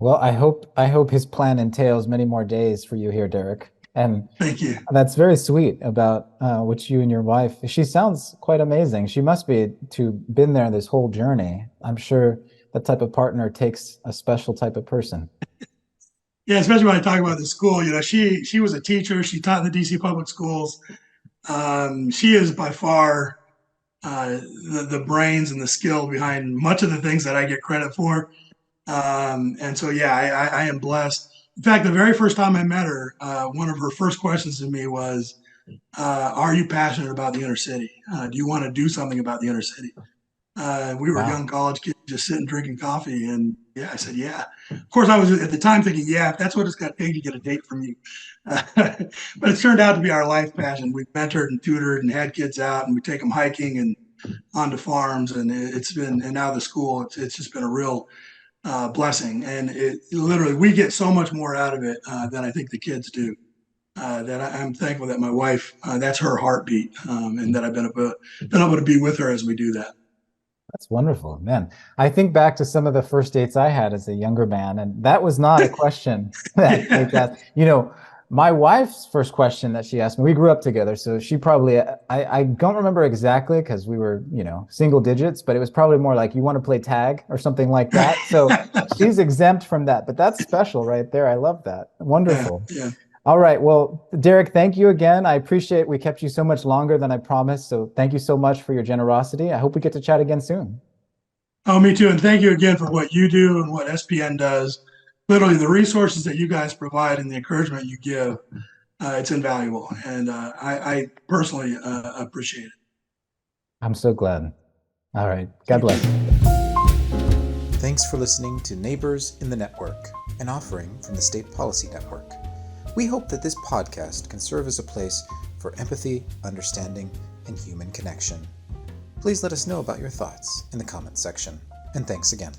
Well, I hope his plan entails many more days for you here, Derrick. And thank you. That's very sweet about what you and your wife. She sounds quite amazing. She must be to been there this whole journey. I'm sure that type of partner takes a special type of person. Yeah, especially when I talk about the school. She was a teacher. She taught in the D.C. public schools. She is by far the brains and the skill behind much of the things that I get credit for. And so, yeah, I am blessed. In fact, the very first time I met her, one of her first questions to me was, are you passionate about the inner city? Do you want to do something about the inner city? We were young college kids just sitting drinking coffee. And yeah, I said, yeah. Of course, I was at the time thinking, yeah, if that's what it's going to take to get a date from you. But it's turned out to be our life passion. We've mentored and tutored and had kids out, and we take them hiking and onto farms. And and now the school, it's just been a real blessing. And literally, we get so much more out of it than I think the kids do. That I'm thankful that my wife, that's her heartbeat, and that I've been able to be with her as we do that. That's wonderful, man. I think back to some of the first dates I had as a younger man, and that was not a question that they asked. My wife's first question that she asked me, we grew up together, so she probably, I don't remember exactly because we were, single digits, but it was probably more like, you want to play tag or something like that. So she's exempt from that, but that's special right there. I love that. Wonderful. Yeah. All right. Well, Derrick, thank you again. I appreciate we kept you so much longer than I promised. So thank you so much for your generosity. I hope we get to chat again soon. Oh, me too. And thank you again for what you do and what SPN does. Literally, the resources that you guys provide and the encouragement you give, it's invaluable. And I personally appreciate it. I'm so glad. All right. God bless. Thanks for listening to Neighbors in the Network, an offering from the State Policy Network. We hope that this podcast can serve as a place for empathy, understanding, and human connection. Please let us know about your thoughts in the comments section. And thanks again.